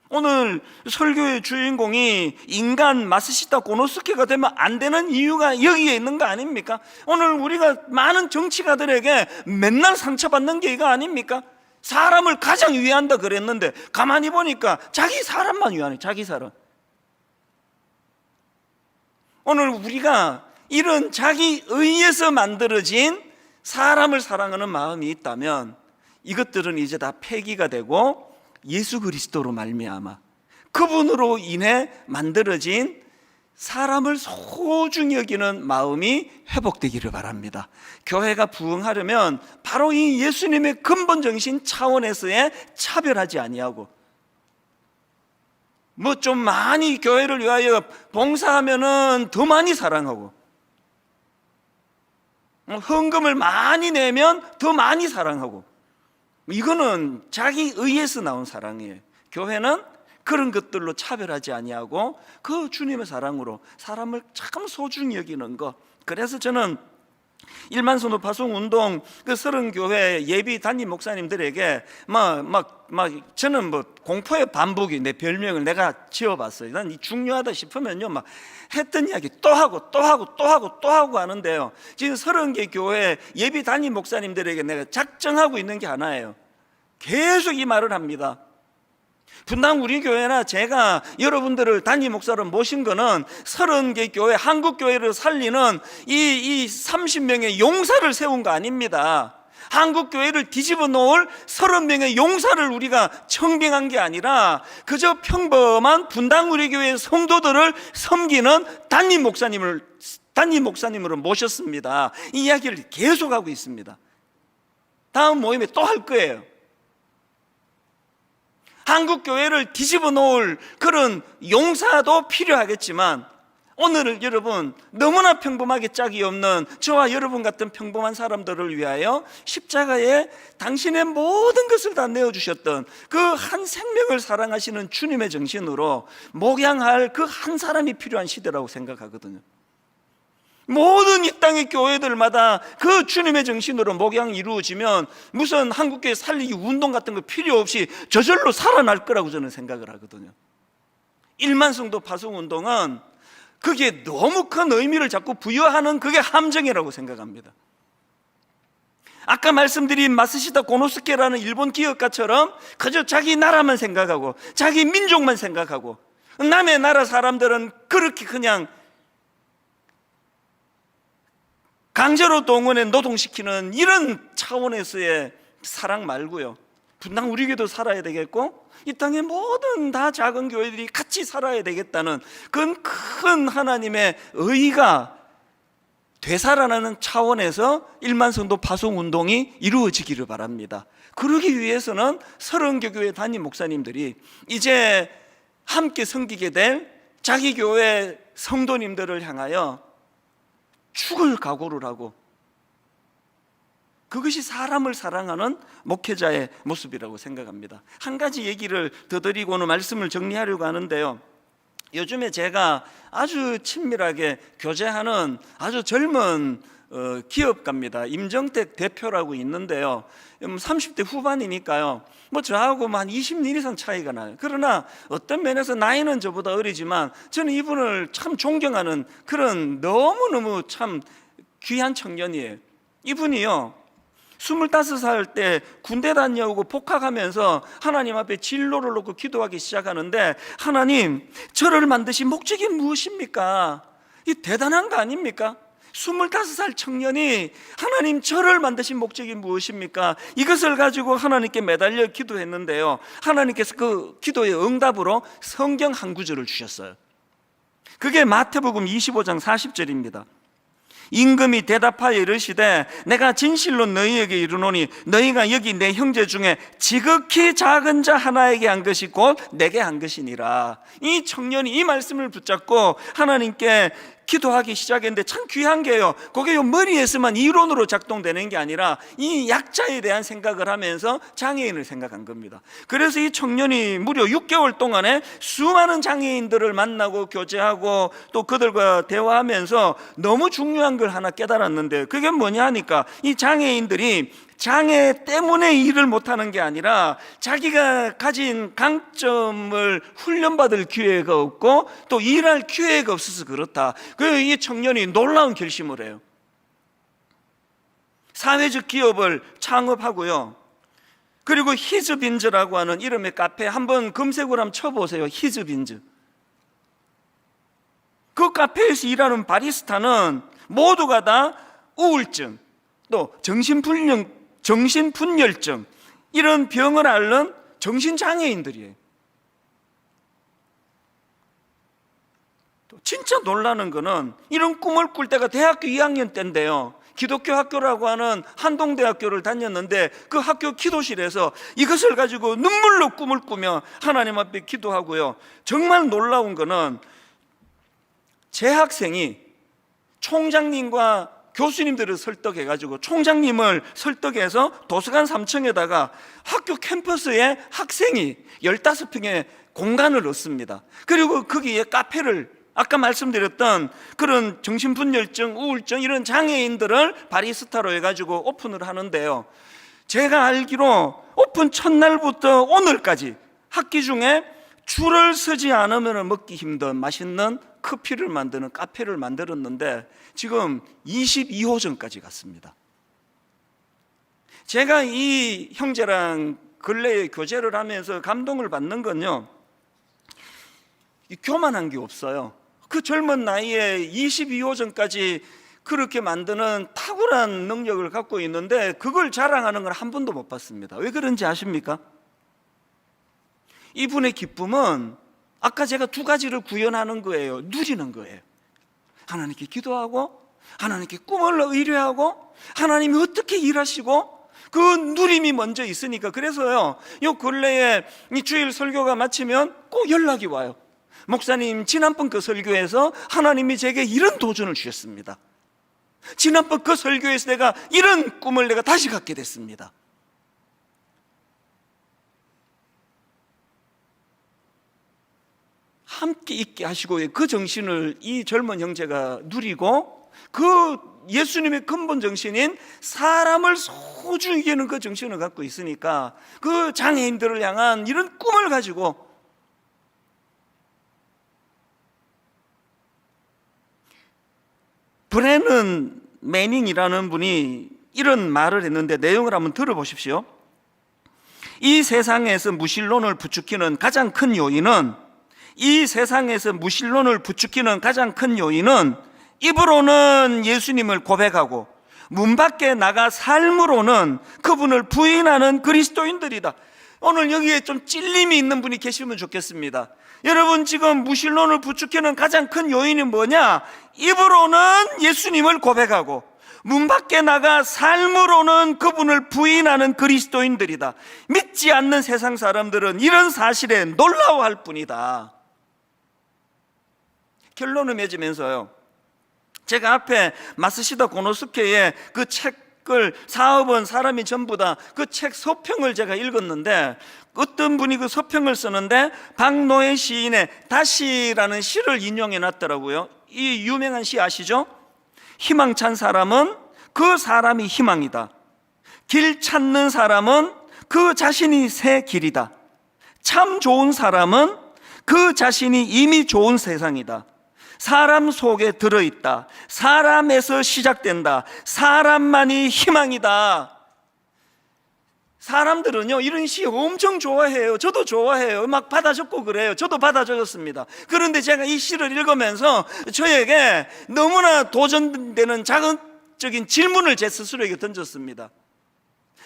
[SPEAKER 1] 오늘 설교의 주인공이 인간 마스시타 고노스케가 되면 안 되는 이유가 여기에 있는 거 아닙니까? 오늘 우리가 많은 정치가들에게 맨날 상처받는 게 이거 아닙니까? 사람을 가장 위한다 그랬는데 가만히 보니까 자기 사람만 위하네, 자기 사람. 오늘 우리가 이런 자기 의에서 만들어진 사람을 사랑하는 마음이 있다면 이것들은 이제 다 폐기가 되고 예수 그리스도로 말미암아 그분으로 인해 만들어진 사람을 소중히 여기는 마음이 회복되기를 바랍니다. 교회가 부흥하려면 바로 이 예수님의 근본 정신 차원에서의 차별하지 아니하고, 뭐 좀 많이 교회를 위하여 봉사하면은 더 많이 사랑하고, 헌금을 많이 내면 더 많이 사랑하고, 이거는 자기 의에서 나온 사랑이에요. 교회는 그런 것들로 차별하지 아니하고 그 주님의 사랑으로 사람을 참 소중히 여기는 것. 그래서 저는 일만 성도 파송 운동 그 30교회 예비 담임 목사님들에게 저는 공포의 반복이 내 별명을 내가 지어봤어요. 난 이 중요하다 싶으면요 막 했던 이야기 또 하고 또 하고 또 하고 또 하고 하는데요, 지금 30개 교회 예비 담임 목사님들에게 내가 작정하고 있는 게 하나예요. 계속 이 말을 합니다. 분당 우리 교회나 제가 여러분들을 담임 목사로 모신 거는 30개 교회, 한국 교회를 살리는 이 30명의 용사를 세운 거 아닙니다. 한국 교회를 뒤집어 놓을 30명의 용사를 우리가 청빙한 게 아니라 그저 평범한 분당 우리 교회 성도들을 섬기는 담임 목사님으로 모셨습니다. 이 이야기를 계속하고 있습니다. 다음 모임에 또 할 거예요. 한국 교회를 뒤집어 놓을 그런 용사도 필요하겠지만, 오늘은 여러분 너무나 평범하게 짝이 없는 저와 여러분 같은 평범한 사람들을 위하여 십자가에 당신의 모든 것을 다 내어주셨던 그 한 생명을 사랑하시는 주님의 정신으로 목양할 그 한 사람이 필요한 시대라고 생각하거든요. 모든 이 땅의 교회들마다 그 주님의 정신으로 목양이 이루어지면 무슨 한국교회 살리기 운동 같은 거 필요 없이 저절로 살아날 거라고 저는 생각을 하거든요. 1만 성도 파송 운동은 그게 너무 큰 의미를 자꾸 부여하는 그게 함정이라고 생각합니다. 아까 말씀드린 마스시다 고노스케라는 일본 기업가처럼 그저 자기 나라만 생각하고 자기 민족만 생각하고, 남의 나라 사람들은 그렇게 그냥 강제로 동원해 노동시키는 이런 차원에서의 사랑 말고요, 분당 우리 교회도 살아야 되겠고 이 땅의 모든 다 작은 교회들이 같이 살아야 되겠다는 그건 큰 하나님의 의가 되살아나는 차원에서 1만 성도 파송 운동이 이루어지기를 바랍니다. 그러기 위해서는 30개 교회 담임 목사님들이 이제 함께 섬기게 될 자기 교회 성도님들을 향하여 죽을 각오를 하고, 그것이 사람을 사랑하는 목회자의 모습이라고 생각합니다. 한 가지 얘기를 더 드리고는 말씀을 정리하려고 하는데요, 요즘에 제가 아주 친밀하게 교제하는 아주 젊은 기업가입니다. 임정택 대표라고 있는데요, 30대 후반이니까요 저하고 한 20년 이상 차이가 나요. 그러나 어떤 면에서 나이는 저보다 어리지만 저는 이분을 참 존경하는 그런 너무너무 참 귀한 청년이에요. 이분이요 25살 때 군대 다녀오고 복학하면서 하나님 앞에 진로를 놓고 기도하기 시작하는데, 하나님 저를 만드신 목적이 무엇입니까? 이 대단한 거 아닙니까? 25살 청년이 하나님 저를 만드신 목적이 무엇입니까? 이것을 가지고 하나님께 매달려 기도했는데요, 하나님께서 그 기도의 응답으로 성경 한 구절을 주셨어요. 그게 마태복음 25장 40절입니다. 임금이 대답하여 이르시되 내가 진실로 너희에게 이르노니 너희가 여기 내 형제 중에 지극히 작은 자 하나에게 한 것이 곧 내게 한 것이니라. 이 청년이 이 말씀을 붙잡고 하나님께 기도하기 시작했는데 참 귀한 게요, 그게 머리에서만 이론으로 작동되는 게 아니라 이 약자에 대한 생각을 하면서 장애인을 생각한 겁니다. 그래서 이 청년이 무려 6개월 동안에 수많은 장애인들을 만나고 교제하고 또 그들과 대화하면서 너무 중요한 걸 하나 깨달았는데, 그게 뭐냐 하니까 이 장애인들이 장애 때문에 일을 못하는 게 아니라 자기가 가진 강점을 훈련받을 기회가 없고 또 일할 기회가 없어서 그렇다. 그래서 이 청년이 놀라운 결심을 해요. 사회적 기업을 창업하고요, 그리고 히즈빈즈라고 하는 이름의 카페 한번 검색을 한번 쳐보세요. 히즈빈즈. 그 카페에서 일하는 바리스타는 모두가 다 우울증, 또 정신분열증 이런 병을 앓는 정신장애인들이에요. 또 진짜 놀라는 거는 이런 꿈을 꿀 때가 대학교 2학년 때인데요, 기독교 학교라고 하는 한동대학교를 다녔는데 그 학교 기도실에서 이것을 가지고 눈물로 꿈을 꾸며 하나님 앞에 기도하고요, 정말 놀라운 거는 제 학생이 총장님과 교수님들을 설득해가지고 총장님을 설득해서 도서관 3층에다가 학교 캠퍼스에 학생이 15평의 공간을 얻습니다. 그리고 거기에 카페를 아까 말씀드렸던 그런 정신분열증, 우울증 이런 장애인들을 바리스타로 해가지고 오픈을 하는데요, 제가 알기로 오픈 첫날부터 오늘까지 학기 중에 줄을 서지 않으면 먹기 힘든 맛있는 커피를 만드는 카페를 만들었는데 지금 22호점까지 갔습니다. 제가 이 형제랑 근래에 교제를 하면서 감동을 받는 건요, 교만한 게 없어요. 그 젊은 나이에 22호점까지 그렇게 만드는 탁월한 능력을 갖고 있는데 그걸 자랑하는 걸 한 번도 못 봤습니다. 왜 그런지 아십니까? 이분의 기쁨은 아까 제가 두 가지를 구현하는 거예요. 누리는 거예요. 하나님께 기도하고, 하나님께 꿈을 의뢰하고, 하나님이 어떻게 일하시고, 그 누림이 먼저 있으니까. 그래서요, 요 근래에 이 주일 설교가 마치면 꼭 연락이 와요. 목사님, 지난번 그 설교에서 하나님이 제게 이런 도전을 주셨습니다. 지난번 그 설교에서 내가 이런 꿈을 내가 다시 갖게 됐습니다. 함께 있게 하시고 그 정신을 이 젊은 형제가 누리고, 그 예수님의 근본 정신인 사람을 소중히 여기는 그 정신을 갖고 있으니까 그 장애인들을 향한 이런 꿈을 가지고, 브래넌 매닝이라는 분이 이런 말을 했는데 내용을 한번 들어보십시오. 이 세상에서 무신론을 부추기는 가장 큰 요인은, 입으로는 예수님을 고백하고 문 밖에 나가 삶으로는 그분을 부인하는 그리스도인들이다. 오늘 여기에 좀 찔림이 있는 분이 계시면 좋겠습니다. 여러분, 지금 무신론을 부추기는 가장 큰 요인이 뭐냐? 입으로는 예수님을 고백하고 문 밖에 나가 삶으로는 그분을 부인하는 그리스도인들이다. 믿지 않는 세상 사람들은 이런 사실에 놀라워할 뿐이다. 결론을 맺으면서요, 제가 앞에 마스시다 고노스케의 그 책을, 사업은 사람이 전부 다, 그 책 서평을 제가 읽었는데 어떤 분이 그 서평을 쓰는데 박노해 시인의 다시라는 시를 인용해 놨더라고요. 이 유명한 시 아시죠? 희망찬 사람은 그 사람이 희망이다. 길 찾는 사람은 그 자신이 새 길이다. 참 좋은 사람은 그 자신이 이미 좋은 세상이다. 사람 속에 들어있다. 사람에서 시작된다. 사람만이 희망이다. 사람들은요, 이런 시 엄청 좋아해요. 저도 좋아해요. 막 받아 적고 그래요. 저도 받아 적었습니다. 그런데 제가 이 시를 읽으면서 저에게 너무나 도전되는 자극적인 질문을 제 스스로에게 던졌습니다.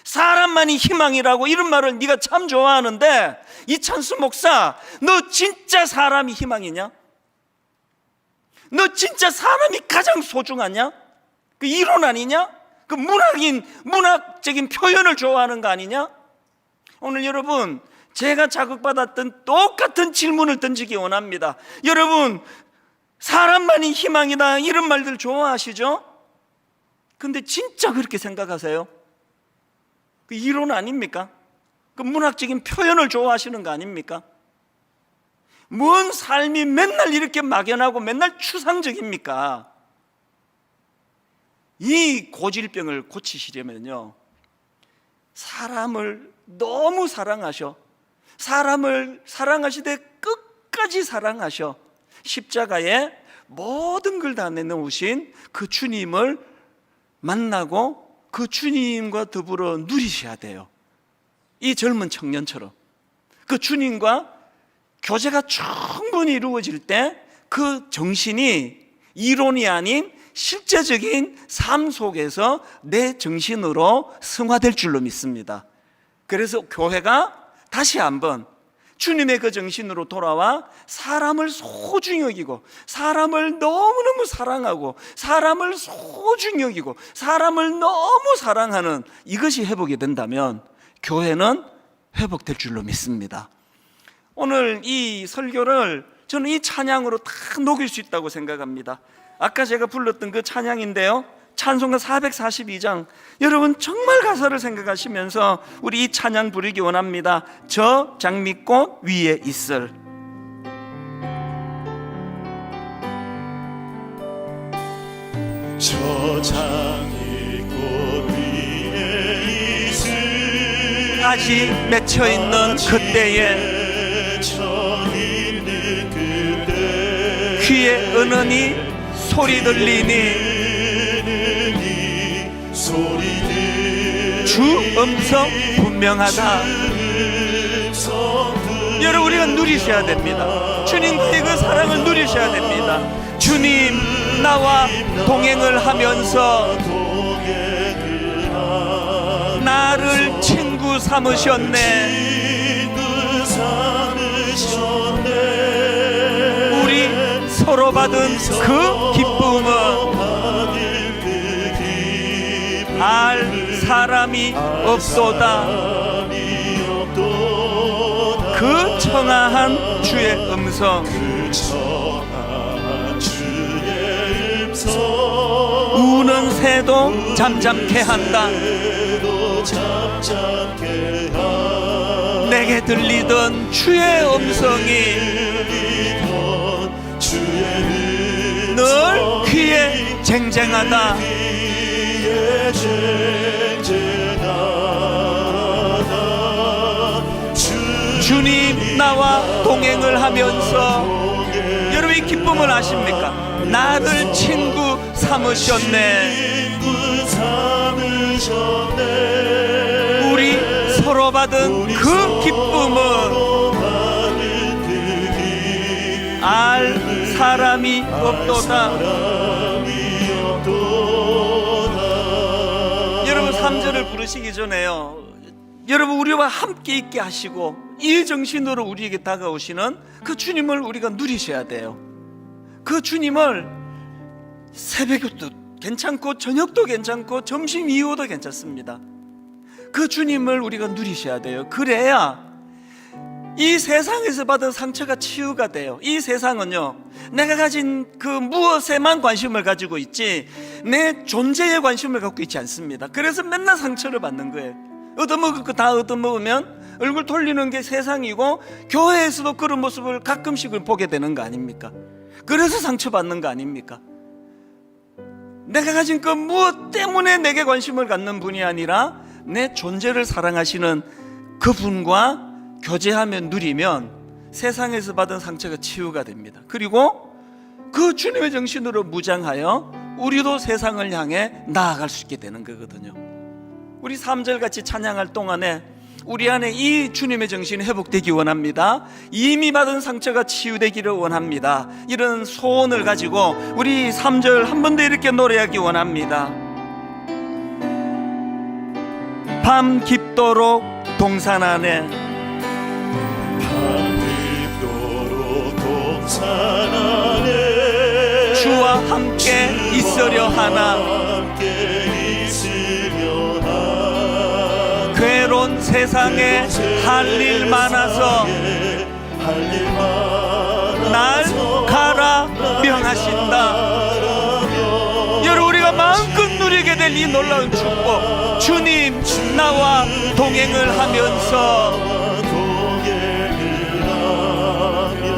[SPEAKER 1] 사람만이 희망이라고 이런 말을 네가 참 좋아하는데, 이찬수 목사, 너 진짜 사람이 희망이냐? 너 진짜 사람이 가장 소중하냐? 그 이론 아니냐? 그 문학적인 표현을 좋아하는 거 아니냐? 오늘 여러분, 제가 자극받았던 똑같은 질문을 던지기 원합니다. 여러분, 사람만이 희망이다 이런 말들 좋아하시죠? 근데 진짜 그렇게 생각하세요? 그 이론 아닙니까? 그 문학적인 표현을 좋아하시는 거 아닙니까? 뭔 삶이 맨날 이렇게 막연하고 맨날 추상적입니까? 이 고질병을 고치시려면요, 사람을 너무 사랑하셔. 사람을 사랑하시되 끝까지 사랑하셔. 십자가에 모든 걸 다 내놓으신 그 주님을 만나고 그 주님과 더불어 누리셔야 돼요. 이 젊은 청년처럼 그 주님과 교제가 충분히 이루어질 때 그 정신이 이론이 아닌 실제적인 삶 속에서 내 정신으로 승화될 줄로 믿습니다. 그래서 교회가 다시 한번 주님의 그 정신으로 돌아와 사람을 소중히 여기고, 사람을 너무너무 사랑하고, 사람을 소중히 여기고, 사람을 너무 사랑하는 이것이 회복이 된다면 교회는 회복될 줄로 믿습니다. 오늘 이 설교를 저는 이 찬양으로 다 녹일 수 있다고 생각합니다. 아까 제가 불렀던 그 찬양인데요, 찬송가 442장, 여러분 정말 가사를 생각하시면서 우리 이 찬양 부르기 원합니다. 저 장미꽃 위에 있을. 가지 맺혀 있는 그때에 귀에 은은히 소리 들리니 주 음성 분명하다. 여러분, 우리가 누리셔야 됩니다. 주님과의 그 사랑을 누리셔야 됩니다. 주님 나와 동행을 하면서 나를 친구 삼으셨네. 우리 서로 받은 그 기쁨은 알 사람이 없도다. 그 청아한 주의 음성, 우는 새도 잠잠케 한다. 내게 들리던 주의 음성이 늘 귀에 쟁쟁하다. 주님 나와 동행을 하면서 여러분 이 기쁨을 아십니까? 나를 친구 삼으셨네. 우리 서로 받은 그 기쁨은 알 사람이 없도다. 여러분 3절을 부르시기 전에요, 여러분 우리와 함께 있게 하시고 이 정신으로 우리에게 다가오시는 그 주님을 우리가 누리셔야 돼요. 그 주님을 새벽도 괜찮고 저녁도 괜찮고 점심 이후도 괜찮습니다. 그 주님을 우리가 누리셔야 돼요. 그래야 이 세상에서 받은 상처가 치유가 돼요. 이 세상은요, 내가 가진 그 무엇에만 관심을 가지고 있지 내 존재에 관심을 갖고 있지 않습니다. 그래서 맨날 상처를 받는 거예요. 얻어먹을 거 다 얻어먹으면 얼굴 돌리는 게 세상이고, 교회에서도 그런 모습을 가끔씩은 보게 되는 거 아닙니까? 그래서 상처받는 거 아닙니까? 내가 가진 그 무엇 때문에 내게 관심을 갖는 분이 아니라 내 존재를 사랑하시는 그분과 교제하면 누리면 세상에서 받은 상처가 치유가 됩니다. 그리고 그 주님의 정신으로 무장하여 우리도 세상을 향해 나아갈 수 있게 되는 거거든요. 우리 3절 같이 찬양할 동안에 우리 안에 이 주님의 정신이 회복되기 원합니다. 이미 받은 상처가 치유되기를 원합니다. 이런 소원을 가지고 우리 3절 한 번 더 이렇게 노래하기 원합니다. 밤 깊도록 동산 안에, 주와 함께 있으려 하나. 괴로운 세상에 할 일 많아서 날 가라 명하신다. 여러분, 우리가 마음껏 누리게 될 이 놀라운 축복, 주님 나와 동행을 하면서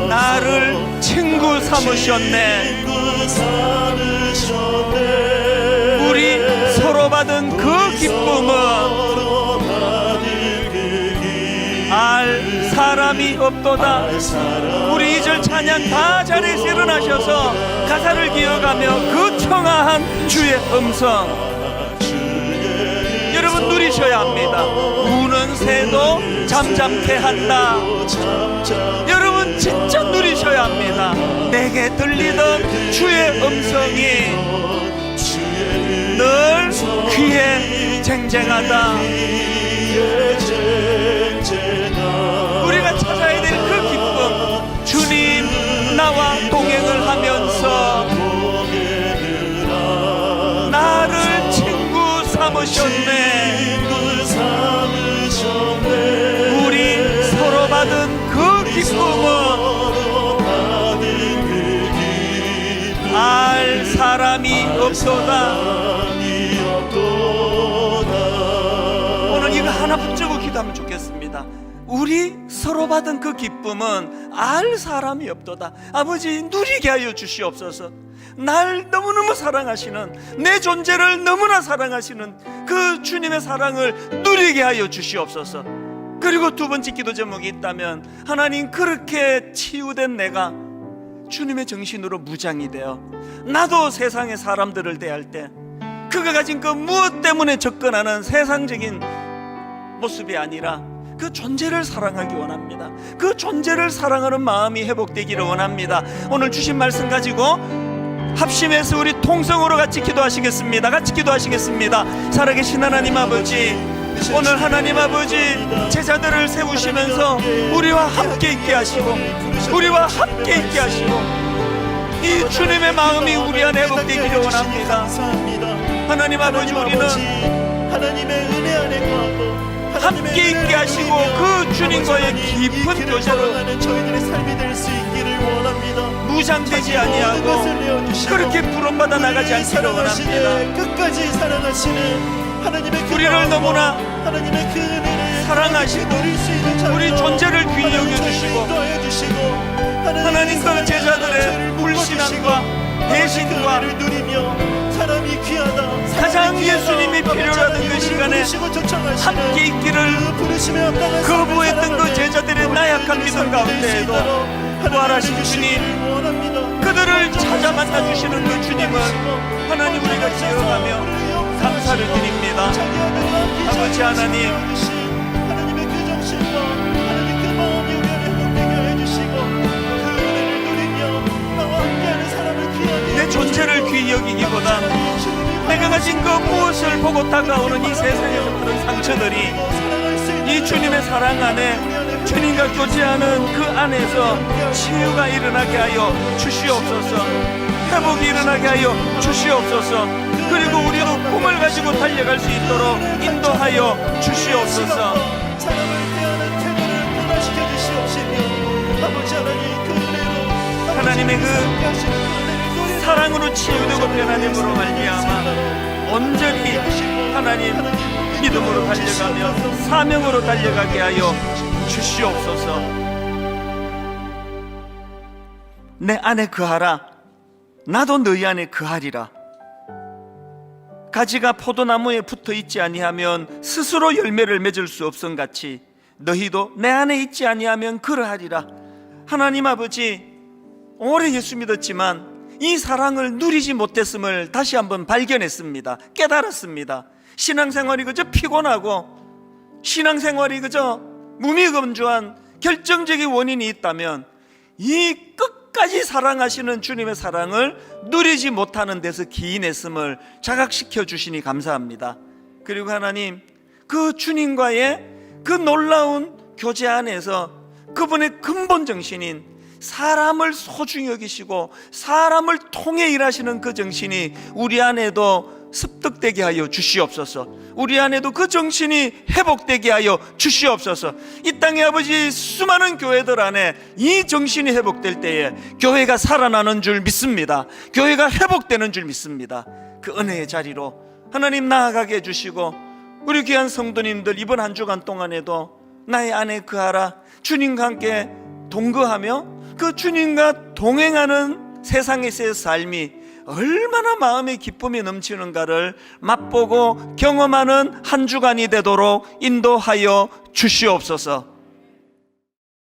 [SPEAKER 1] 나를 친구 삼으셨네. 우리 서로 받은 그 기쁨은 알 사람이 없도다. 우리 2절 찬양 다 자리에서 일어나셔서 가사를 기억하며 그 청아한 주의 음성 여러분 누리셔야 합니다. 우는 새도 잠잠케 한다. 여러분 진짜 누리셔야 합니다. 내게 들리던 주의 음성이 늘 귀에 쟁쟁하다. 우리가 찾아야 될 그 기쁨, 주님 나와 동행을 하면서 나를 친구 삼으셨네. 우리 서로 받은 그 기쁨은 알 사람이 없도다. 오늘 이거 하나 붙잡고 기도하면 좋겠습니다. 우리 서로 받은 그 기쁨은 알 사람이 없도다. 아버지, 누리게 하여 주시옵소서. 날 너무너무 사랑하시는, 내 존재를 너무나 사랑하시는 그 주님의 사랑을 누리게 하여 주시옵소서. 그리고 두 번째 기도 제목이 있다면, 하나님, 그렇게 치유된 내가 주님의 정신으로 무장이 되어 나도 세상의 사람들을 대할 때 그가 가진 그 무엇 때문에 접근하는 세상적인 모습이 아니라 그 존재를 사랑하기 원합니다. 그 존재를 사랑하는 마음이 회복되기를 원합니다. 오늘 주신 말씀 가지고 합심해서 우리 통성으로 같이 기도하시겠습니다. 같이 기도하시겠습니다. 살아계신 하나님 아버지, 오늘 하나님 아버지, 제자들을 세우시면서 우리와 함께 있게 하시고, 우리와 함께 있게 하시고, 이 주님의 마음이 우리 안에 회복되기를 원합니다. 하나님 아버지, 우리는
[SPEAKER 2] 하나님의 은혜 안에 거하고
[SPEAKER 1] 함께 있게 하시고 그 주님과의 깊은 교제로
[SPEAKER 2] 저희들의 삶이 될 수 있기를 원합니다.
[SPEAKER 1] 무장되지 아니하고 그렇게 부름받아 나가지 않기를 원합니다.
[SPEAKER 2] 끝까지 사랑하시는 하나님의 그
[SPEAKER 1] 우리를
[SPEAKER 2] 마음과
[SPEAKER 1] 너무나
[SPEAKER 2] 하나님의 그 은혜를
[SPEAKER 1] 사랑하시고
[SPEAKER 2] 누릴 수 있는 자리로
[SPEAKER 1] 우리 존재를 귀히 여겨주시고
[SPEAKER 2] 인도하여 주시고
[SPEAKER 1] 하나님 그 제자들의 불신앙과 배신과
[SPEAKER 2] 를 누리며 사람이 귀하다,
[SPEAKER 1] 가장 예수님이 필요로 하던 그 시간에 함께 있기를 거부했던 그 제자들의 나약한 믿음 가운데에도 부활하신 주님, 그들을 찾아 만나주시는 그 주님을 하나님 우리가 기억하며 감사를 드립니다. 아버지 하나님,
[SPEAKER 2] 하나님의 그 정신과 하나님 그 마음이 우리 안에 회복되게 해주시고 그 은혜를 누리며 나와 함께하는 사람을 귀하게
[SPEAKER 1] 내 존재를 귀히 여기기보다 내가 가진 그 무엇을 보고 다가오는 이 세상에서 그런 상처들이 이 주님의 사랑 안에 주님과 교제하는 그 안에서 치유가 일어나게 하여 주시옵소서. 회복이 일어나게 하여 주시옵소서. 그리고 우리도 꿈을 가지고 달려갈 수 있도록 인도하여 주시옵소서.
[SPEAKER 2] 사람을 대하는 태도를 변화시켜 주시옵시며 아버지 하나님 그 은혜로
[SPEAKER 1] 하나님의 그 사랑으로 치유되고 변화됨으로 말미암아 온전히 하나님 믿음으로 달려가며 사명으로 달려가게 하여 주시옵소서. 내 안에 거하라, 나도 너희 안에 거하리라. 가지가 포도나무에 붙어 있지 아니하면 스스로 열매를 맺을 수 없음 같이 너희도 내 안에 있지 아니하면 그러하리라. 하나님 아버지, 오래 예수 믿었지만 이 사랑을 누리지 못했음을 다시 한번 발견했습니다. 깨달았습니다. 신앙생활이 그저 피곤하고 신앙생활이 그저 무미건조한 결정적인 원인이 있다면 이 끝까지 사랑하시는 주님의 사랑을 누리지 못하는 데서 기인했음을 자각시켜 주시니 감사합니다. 그리고 하나님, 그 주님과의 그 놀라운 교제 안에서 그분의 근본 정신인 사람을 소중히 여기시고 사람을 통해 일하시는 그 정신이 우리 안에도 습득되게 하여 주시옵소서. 우리 안에도 그 정신이 회복되게 하여 주시옵소서. 이 땅의 아버지, 수많은 교회들 안에 이 정신이 회복될 때에 교회가 살아나는 줄 믿습니다. 교회가 회복되는 줄 믿습니다. 그 은혜의 자리로 하나님 나아가게 해주시고 우리 귀한 성도님들 이번 한 주간 동안에도 나의 안에 거하라, 주님과 함께 동거하며 그 주님과 동행하는 세상에서의 삶이 얼마나 마음의 기쁨이 넘치는가를 맛보고 경험하는 한 주간이 되도록 인도하여 주시옵소서.